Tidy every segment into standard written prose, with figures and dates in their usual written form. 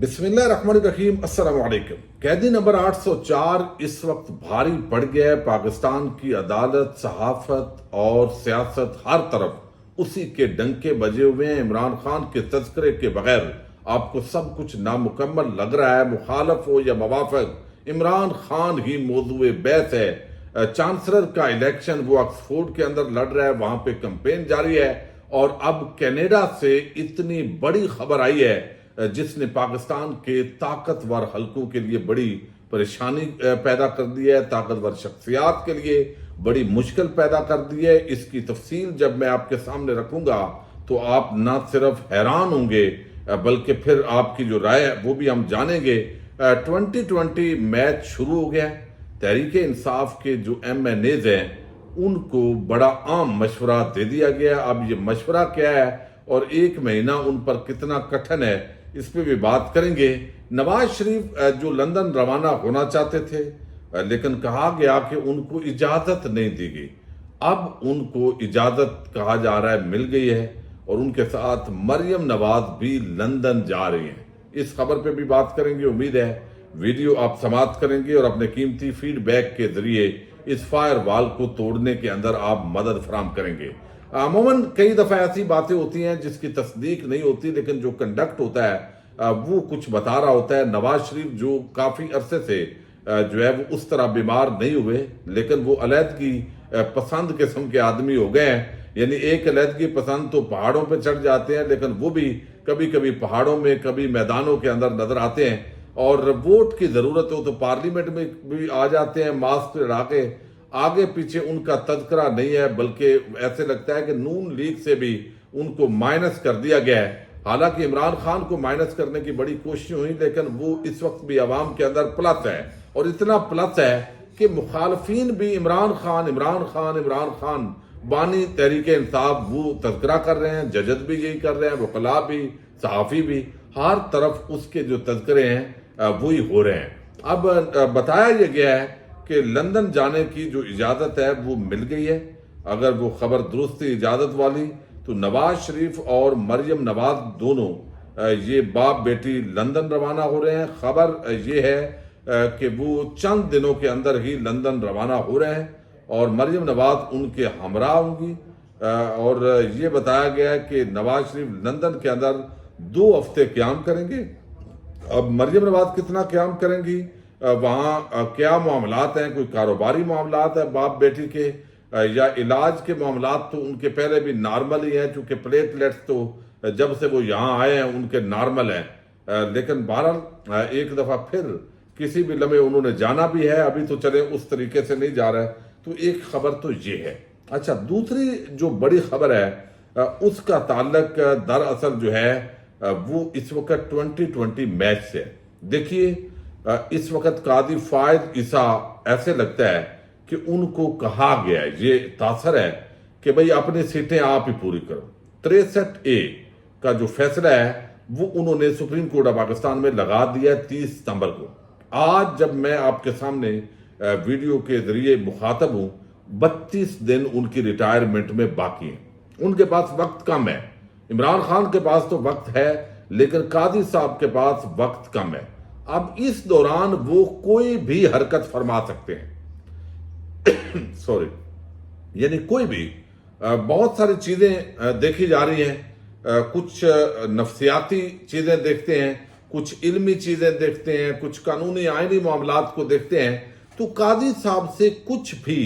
بسم اللہ الرحمن الرحیم۔ السلام علیکم۔ قیدی نمبر 804 اس وقت بھاری پڑ گیا ہے۔ پاکستان کی عدالت، صحافت اور سیاست ہر طرف اسی کے ڈنکے بجے ہوئے ہیں۔ عمران خان کے تذکرے کے بغیر آپ کو سب کچھ نامکمل لگ رہا ہے۔ مخالف ہو یا موافق، عمران خان ہی موضوع بحث ہے۔ چانسلر کا الیکشن وہ آکسفورڈ کے اندر لڑ رہا ہے، وہاں پہ کمپین جاری ہے، اور اب کینیڈا سے اتنی بڑی خبر آئی ہے جس نے پاکستان کے طاقتور حلقوں کے لیے بڑی پریشانی پیدا کر دی ہے، طاقتور شخصیات کے لیے بڑی مشکل پیدا کر دی ہے۔ اس کی تفصیل جب میں آپ کے سامنے رکھوں گا تو آپ نہ صرف حیران ہوں گے بلکہ پھر آپ کی جو رائے ہے وہ بھی ہم جانیں گے۔ 2020 میچ شروع ہو گیا ہے۔ تحریک انصاف کے جو MNAs ہیں ان کو بڑا عام مشورہ دے دیا گیا۔ اب یہ مشورہ کیا ہے اور ایک مہینہ ان پر کتنا کٹھن ہے، اس پہ بھی بات کریں گے۔ نواز شریف جو لندن روانہ ہونا چاہتے تھے لیکن کہا گیا کہ ان کو اجازت نہیں دی گئی، اب ان کو اجازت کہا جا رہا ہے مل گئی ہے، اور ان کے ساتھ مریم نواز بھی لندن جا رہی ہیں۔ اس خبر پہ بھی بات کریں گے۔ امید ہے ویڈیو آپ سماعت کریں گے اور اپنے قیمتی فیڈ بیک کے ذریعے اس فائر وال کو توڑنے کے اندر آپ مدد فراہم کریں گے۔ عموماً کئی دفعہ ایسی باتیں ہوتی ہیں جس کی تصدیق نہیں ہوتی، لیکن جو کنڈکٹ ہوتا ہے وہ کچھ بتا رہا ہوتا ہے۔ نواز شریف جو کافی عرصے سے جو ہے وہ اس طرح بیمار نہیں ہوئے، لیکن وہ علیحدگی پسند قسم کے آدمی ہو گئے ہیں۔ یعنی ایک علیحدگی پسند تو پہاڑوں پہ چڑھ جاتے ہیں، لیکن وہ بھی کبھی کبھی پہاڑوں میں، کبھی میدانوں کے اندر نظر آتے ہیں، اور ووٹ کی ضرورت ہو تو پارلیمنٹ میں بھی آ جاتے ہیں ماسک لڑا کے۔ آگے پیچھے ان کا تذکرہ نہیں ہے، بلکہ ایسے لگتا ہے کہ نون لیگ سے بھی ان کو مائنس کر دیا گیا ہے۔ حالانکہ عمران خان کو مائنس کرنے کی بڑی کوشش ہوئی، لیکن وہ اس وقت بھی عوام کے اندر پلس ہے، اور اتنا پلس ہے کہ مخالفین بھی عمران خان بانی تحریک انصاف وہ تذکرہ کر رہے ہیں، ججز بھی یہی کر رہے ہیں، وکلاء بھی، صحافی بھی، ہر طرف اس کے جو تذکرے ہیں وہی ہو رہے ہیں۔ اب بتایا یہ گیا ہے کہ لندن جانے کی جو اجازت ہے وہ مل گئی ہے۔ اگر وہ خبر درست تھی اجازت والی تو نواز شریف اور مریم نواز دونوں یہ باپ بیٹی لندن روانہ ہو رہے ہیں۔ خبر یہ ہے کہ وہ چند دنوں کے اندر ہی لندن روانہ ہو رہے ہیں، اور مریم نواز ان کے ہمراہ ہوں گی، اور یہ بتایا گیا ہے کہ نواز شریف لندن کے اندر 2 ہفتے قیام کریں گے۔ اب مریم نواز کتنا قیام کریں گی، وہاں کیا معاملات ہیں، کوئی کاروباری معاملات ہیں باپ بیٹی کے، یا علاج کے معاملات تو ان کے پہلے بھی نارمل ہی ہیں، چونکہ پلیٹلیٹس تو جب سے وہ یہاں آئے ہیں ان کے نارمل ہیں، لیکن بہرحال ایک دفعہ پھر کسی بھی لمحے انہوں نے جانا بھی ہے۔ ابھی تو چلے اس طریقے سے نہیں جا رہا ہے، تو ایک خبر تو یہ ہے۔ اچھا، دوسری جو بڑی خبر ہے اس کا تعلق دراصل جو ہے وہ اس وقت 2020 میچ سے۔ دیکھیے اس وقت قاضی فائز عیسیٰ ایسے لگتا ہے کہ ان کو کہا گیا ہے، یہ تاثر ہے کہ بھئی اپنی سیٹیں آپ ہی پوری کرو۔ 63A کا جو فیصلہ ہے وہ انہوں نے سپریم کورٹ آف پاکستان میں لگا دیا ہے 30 ستمبر کو۔ آج جب میں آپ کے سامنے ویڈیو کے ذریعے مخاطب ہوں، 32 دن ان کی ریٹائرمنٹ میں باقی ہیں۔ ان کے پاس وقت کم ہے۔ عمران خان کے پاس تو وقت ہے، لیکن قاضی صاحب کے پاس وقت کم ہے۔ اب اس دوران وہ کوئی بھی حرکت فرما سکتے ہیں یعنی کوئی بھی، بہت ساری چیزیں دیکھی جا رہی ہیں، کچھ نفسیاتی چیزیں دیکھتے ہیں، کچھ علمی چیزیں دیکھتے ہیں، کچھ قانونی آئینی معاملات کو دیکھتے ہیں، تو قاضی صاحب سے کچھ بھی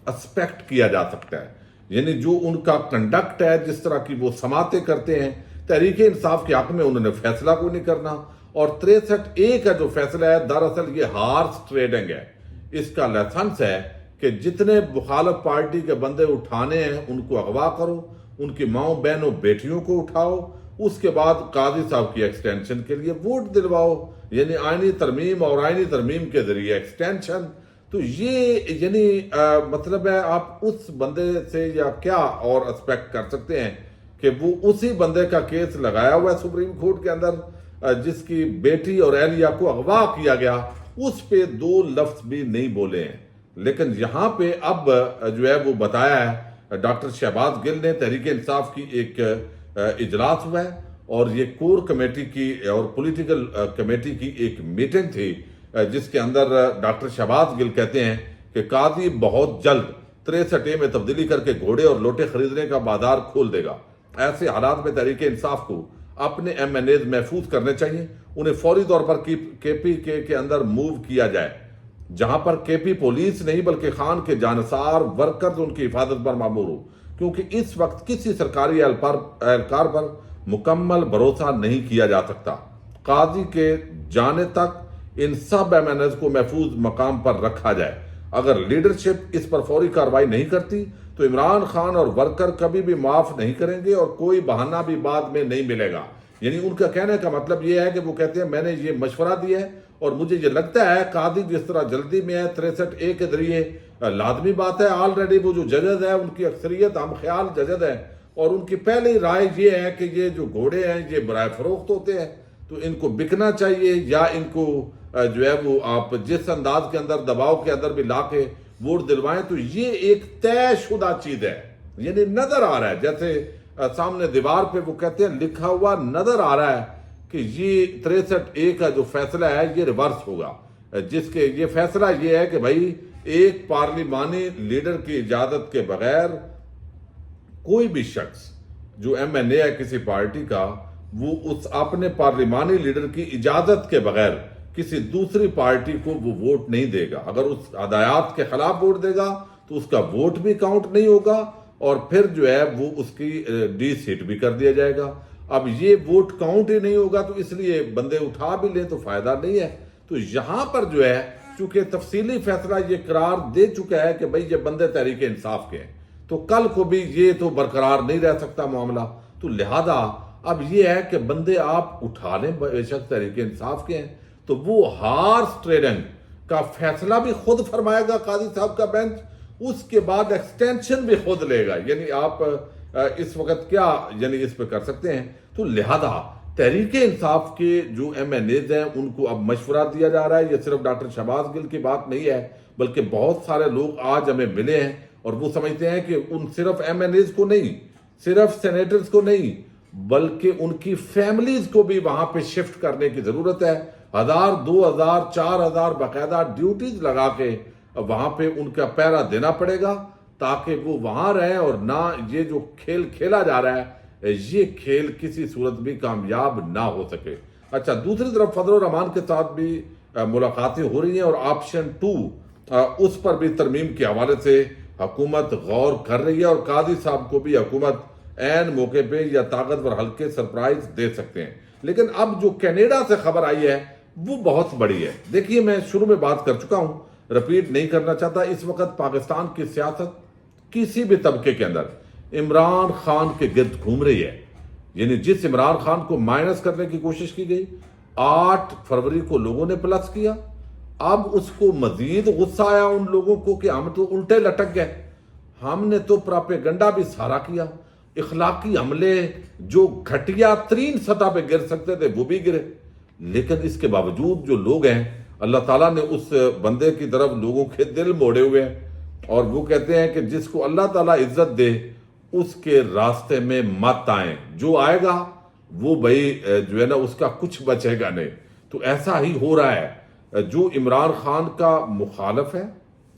اسپیکٹ کیا جا سکتا ہے۔ یعنی جو ان کا کنڈکٹ ہے، جس طرح کی وہ سماعتیں کرتے ہیں، تحریک انصاف کے حق میں انہوں نے فیصلہ کوئی نہیں کرنا۔ اور 63A کا جو فیصلہ ہے دراصل یہ ہارس ٹریڈنگ ہے۔ اس کا لائسنس ہے کہ جتنے مخالف پارٹی کے بندے اٹھانے ہیں ان کو اغوا کرو، ان کی ماؤں بہنوں بیٹیوں کو اٹھاؤ، اس کے بعد قاضی صاحب کی ایکسٹینشن کے لیے ووٹ دلواؤ، یعنی آئینی ترمیم اور آئینی ترمیم کے ذریعے ایکسٹینشن۔ تو یہ یعنی مطلب ہے آپ اس بندے سے یا کیا اور اسپیکٹ کر سکتے ہیں کہ وہ اسی بندے کا کیس لگایا ہوا ہے سپریم کورٹ کے اندر جس کی بیٹی اور اہلیہ کو اغوا کیا گیا، اس پہ 2 لفظ بھی نہیں بولے ہیں۔ لیکن یہاں پہ اب جو ہے وہ بتایا ہے، ڈاکٹر شہباز گل نے، تحریک انصاف کی ایک اجلاس ہوا ہے، اور یہ کور کمیٹی کی اور پولیٹیکل کمیٹی کی ایک میٹنگ تھی جس کے اندر ڈاکٹر شہباز گل کہتے ہیں کہ قاضی بہت جلد 63A میں تبدیلی کر کے گھوڑے اور لوٹے خریدنے کا بازار کھول دے گا۔ ایسے حالات میں تحریک انصاف کو اپنے ایم این ایز محفوظ کرنے چاہیے، انہیں فوری طور پر کے پی کے اندر موو کیا جائے، جہاں پر کے پی پولیس نہیں بلکہ خان کے جانثار ورکرز ان کی حفاظت پر مامور ہو، کیونکہ اس وقت کسی سرکاری اہلکار پر مکمل بھروسہ نہیں کیا جا سکتا۔ قاضی کے جانے تک ان سب ایم این ایز کو محفوظ مقام پر رکھا جائے۔ اگر لیڈرشپ اس پر فوری کارروائی نہیں کرتی تو عمران خان اور ورکر کبھی بھی معاف نہیں کریں گے اور کوئی بہانہ بھی بعد میں نہیں ملے گا۔ یعنی ان کا کہنے کا مطلب یہ ہے کہ وہ کہتے ہیں میں نے یہ مشورہ دیا ہے اور مجھے یہ لگتا ہے قاضی جس طرح جلدی میں ہے 63A کے ذریعے لازمی بات ہے، آلریڈی وہ جو ججز ہے ان کی اکثریت ہم خیال ججز ہے اور ان کی پہلی رائے یہ ہے کہ یہ جو گھوڑے ہیں یہ برائے فروخت ہوتے ہیں تو ان کو بکنا چاہیے یا ان کو جو ہے وہ آپ جس انداز کے اندر دباؤ کے اندر بھی لا کے ووٹ دلوائیں تو یہ ایک طے شدہ چیز ہے۔ یعنی نظر آ رہا ہے جیسے سامنے دیوار پہ وہ کہتے ہیں لکھا ہوا نظر آ رہا ہے کہ یہ 63A کا جو فیصلہ ہے یہ ریورس ہوگا، جس کے یہ فیصلہ یہ ہے کہ بھائی ایک پارلیمانی لیڈر کی اجازت کے بغیر کوئی بھی شخص جو ایم این اے ہے کسی پارٹی کا وہ اس اپنے پارلیمانی لیڈر کی اجازت کے بغیر کسی دوسری پارٹی کو وہ ووٹ نہیں دے گا۔ اگر اس ہدایات کے خلاف ووٹ دے گا تو اس کا ووٹ بھی کاؤنٹ نہیں ہوگا اور پھر جو ہے وہ اس کی ڈی سیٹ بھی کر دیا جائے گا۔ اب یہ ووٹ کاؤنٹ ہی نہیں ہوگا تو اس لیے بندے اٹھا بھی لیں تو فائدہ نہیں ہے۔ تو یہاں پر جو ہے چونکہ تفصیلی فیصلہ یہ قرار دے چکا ہے کہ بھئی یہ بندے تحریک انصاف کے ہیں تو کل کو بھی یہ تو برقرار نہیں رہ سکتا معاملہ، تو لہذا اب یہ ہے کہ بندے آپ اٹھا لیں، بے شک تحریک انصاف کے ہیں تو وہ ہارس ٹریڈنگ کا فیصلہ بھی خود فرمائے گا قاضی صاحب کا بینچ، اس کے بعد ایکسٹینشن بھی خود لے گا۔ یعنی آپ اس وقت کیا یعنی اس پہ کر سکتے ہیں، تو لہذا تحریک انصاف کے جو ایم این ایز ہیں ان کو اب مشورہ دیا جا رہا ہے۔ یہ صرف ڈاکٹر شہباز گل کی بات نہیں ہے بلکہ بہت سارے لوگ آج ہمیں ملے ہیں اور وہ سمجھتے ہیں کہ ان صرف ایم این ایز کو نہیں، صرف سینیٹرز کو نہیں بلکہ ان کی فیملیز کو بھی وہاں پہ شفٹ کرنے کی ضرورت ہے۔ 1000 2000 4000 باقاعدہ ڈیوٹیز لگا کے وہاں پہ ان کا پہرا دینا پڑے گا تاکہ وہ وہاں رہیں اور نہ یہ جو کھیل کھیلا جا رہا ہے یہ کھیل کسی صورت بھی کامیاب نہ ہو سکے۔ اچھا، دوسری طرف فضل الرحمان کے ساتھ بھی ملاقاتیں ہو رہی ہیں اور آپشن 2 اس پر بھی ترمیم کے حوالے سے حکومت غور کر رہی ہے اور قاضی صاحب کو بھی حکومت عین موقع پہ یا طاقتور ہلکے سرپرائز دے سکتے ہیں۔ لیکن اب جو کینیڈا سے خبر آئی ہے وہ بہت بڑی ہے۔ دیکھیے میں شروع میں بات کر چکا ہوں، رپیٹ نہیں کرنا چاہتا، اس وقت پاکستان کی سیاست کسی بھی طبقے کے اندر عمران خان کے گرد گھوم رہی ہے۔ یعنی جس عمران خان کو مائنس کرنے کی کوشش کی گئی 8 فروری کو لوگوں نے پلس کیا، اب اس کو مزید غصہ آیا ان لوگوں کو کہ ہم تو الٹے لٹک گئے، ہم نے تو پراپیگنڈا بھی سارا کیا، اخلاقی عملے جو گھٹیا ترین سطح پہ گر سکتے تھے وہ بھی گرے۔ لیکن اس کے باوجود جو لوگ ہیں اللہ تعالیٰ نے اس بندے کی طرف لوگوں کے دل موڑے ہوئے ہیں اور وہ کہتے ہیں کہ جس کو اللہ تعالیٰ عزت دے اس کے راستے میں مت آئیں، جو آئے گا وہ بھائی جو ہے نا اس کا کچھ بچے گا نہیں۔ تو ایسا ہی ہو رہا ہے، جو عمران خان کا مخالف ہے،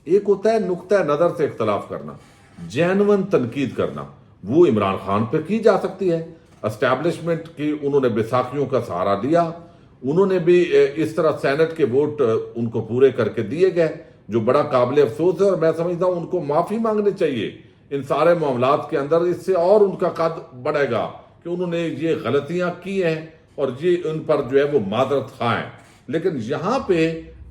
ایک ہوتا ہے نقطہ نظر سے اختلاف کرنا، جینون تنقید کرنا، وہ عمران خان پہ کی جا سکتی ہے۔ اسٹیبلشمنٹ کی انہوں نے بیساکھیوں کا سہارا لیا، انہوں نے بھی اس طرح سینٹ کے ووٹ ان کو پورے کر کے دیے گئے جو بڑا قابل افسوس ہے اور میں سمجھتا ہوں ان کو معافی مانگنی چاہیے ان سارے معاملات کے اندر۔ اس سے اور ان کا قد بڑھے گا کہ انہوں نے یہ غلطیاں کی ہیں اور یہ ان پر جو ہے وہ معذرت خواہ ہیں۔ لیکن یہاں پہ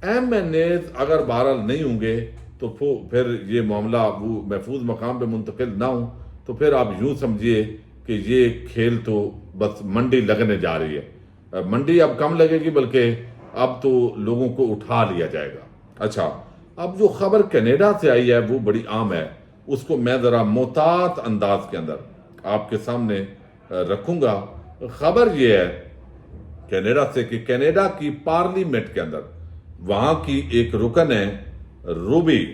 ایم این ایز اگر بہرحال نہیں ہوں گے تو پھر یہ معاملہ وہ محفوظ مقام پہ منتقل نہ ہوں تو پھر آپ یوں سمجھیے کہ یہ کھیل تو بس منڈی لگنے جا رہی ہے۔ منڈی اب کم لگے گی بلکہ اب تو لوگوں کو اٹھا لیا جائے گا۔ اچھا، اب جو خبر کینیڈا سے آئی ہے وہ بڑی عام ہے، اس کو میں ذرا محتاط انداز کے اندر آپ کے سامنے رکھوں گا۔ خبر یہ ہے کینیڈا سے کہ کینیڈا کی پارلیمنٹ کے اندر وہاں کی ایک رکن ہے روبی،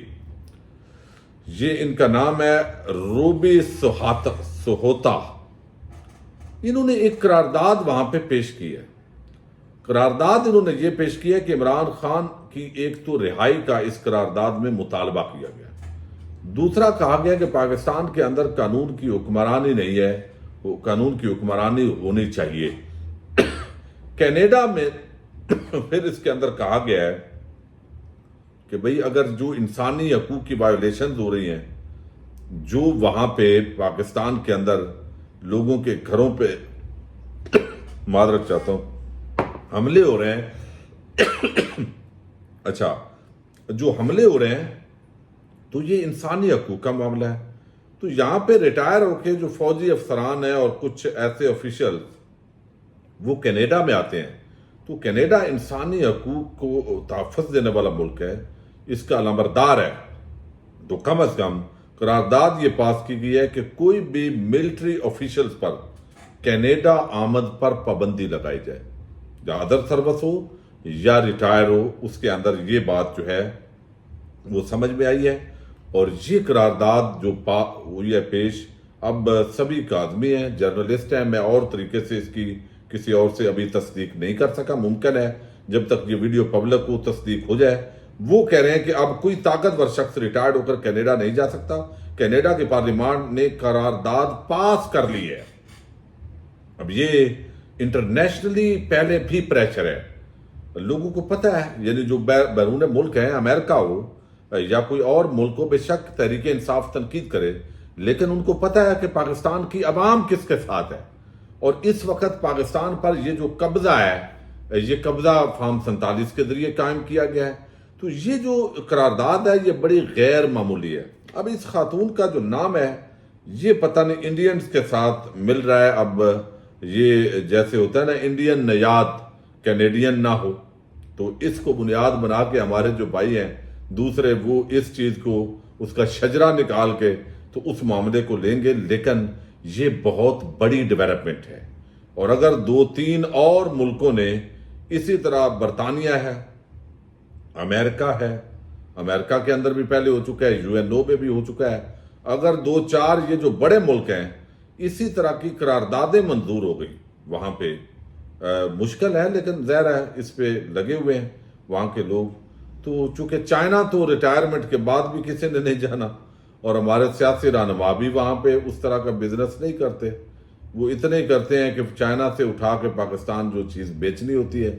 یہ ان کا نام ہے روبی سہوتا، انہوں نے ایک قرارداد وہاں پہ پیش کی ہے. قرارداد انہوں نے یہ پیش کیا کہ عمران خان کی ایک تو رہائی کا اس قرارداد میں مطالبہ کیا گیا. دوسرا کہا گیا کہ پاکستان کے اندر قانون کی حکمرانی نہیں ہے، وہ قانون کی حکمرانی ہونی چاہیے. کینیڈا میں پھر اس کے اندر کہا گیا ہے کہ بھئی اگر جو انسانی حقوق کی وائولیشنز ہو رہی ہیں، جو وہاں پہ پاکستان کے اندر لوگوں کے گھروں پہ معذرت چاہتا ہوں حملے ہو رہے ہیں اچھا جو حملے ہو رہے ہیں تو یہ انسانی حقوق کا معاملہ ہے. تو یہاں پہ ریٹائر ہو کے جو فوجی افسران ہیں اور کچھ ایسے آفیشل وہ کینیڈا میں آتے ہیں، تو کینیڈا انسانی حقوق کو تحفظ دینے والا ملک ہے، اس کا علمبردار ہے. تو کم از کم قرارداد یہ پاس کی گئی ہے کہ کوئی بھی ملٹری آفیشلز پر کینیڈا آمد پر پابندی لگائی جائے، یا ادر سروس ہو یا ریٹائر ہو. اس کے اندر یہ بات جو ہے وہ سمجھ میں آئی ہے. اور یہ قرارداد جو ہوئی ہے پیش، اب سبھی کاظمی ہیں، جرنلسٹ ہیں. میں اور طریقے سے اس کی کسی اور سے ابھی تصدیق نہیں کر سکا. ممکن ہے جب تک یہ ویڈیو پبلک کو تصدیق ہو جائے. وہ کہہ رہے ہیں کہ اب کوئی طاقتور شخص ریٹائرڈ ہو کر کینیڈا نہیں جا سکتا. کینیڈا کی پارلیمان نے قرارداد پاس کر لی ہے. اب یہ انٹرنیشنلی پہلے بھی پریشر ہے، لوگوں کو پتہ ہے، یعنی جو بیرون ملک ہیں، امریکہ ہو یا کوئی اور ملک ہو، بے شک تحریک انصاف تنقید کرے، لیکن ان کو پتہ ہے کہ پاکستان کی عوام کس کے ساتھ ہے. اور اس وقت پاکستان پر یہ جو قبضہ ہے، یہ قبضہ فارم 47 کے ذریعے قائم کیا گیا ہے. تو یہ جو قرارداد ہے یہ بڑی غیر معمولی ہے. اب اس خاتون کا جو نام ہے یہ پتہ نہیں انڈینز کے ساتھ مل رہا ہے. اب یہ جیسے ہوتا ہے نا انڈین نیاد کینیڈین نہ ہو، تو اس کو بنیاد بنا کے ہمارے جو بھائی ہیں دوسرے وہ اس چیز کو، اس کا شجرہ نکال کے تو اس معاملے کو لیں گے. لیکن یہ بہت بڑی ڈیولپمنٹ ہے. اور اگر 2-3 اور ملکوں نے اسی طرح، برطانیہ ہے، امریکہ ہے، امریکہ کے اندر بھی پہلے ہو چکا ہے، UNO میں بھی ہو چکا ہے، اگر 2-4 یہ جو بڑے ملک ہیں اسی طرح کی قراردادیں منظور ہو گئی وہاں پہ، مشکل ہے لیکن ظاہر ہے اس پہ لگے ہوئے ہیں وہاں کے لوگ. تو چونکہ چائنا تو ریٹائرمنٹ کے بعد بھی کسی نے نہیں جانا، اور ہمارے سیاسی رہنما بھی وہاں پہ اس طرح کا بزنس نہیں کرتے. وہ اتنے ہی کرتے ہیں کہ چائنا سے اٹھا کے پاکستان جو چیز بیچنی ہوتی ہے.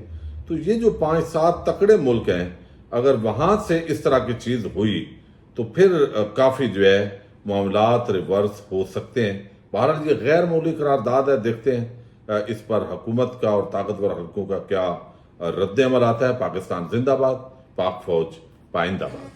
تو یہ جو 5-7 تکڑے ملک ہیں، اگر وہاں سے اس طرح کی چیز ہوئی تو پھر کافی جو ہے معاملات ریورس ہو سکتے ہیں. بہرحال یہ غیر معمولی قرارداد ہے، دیکھتے ہیں اس پر حکومت کا اور طاقتور حلقوں کا کیا رد عمل آتا ہے. پاکستان زندہ باد، پاک فوج پائندہ باد.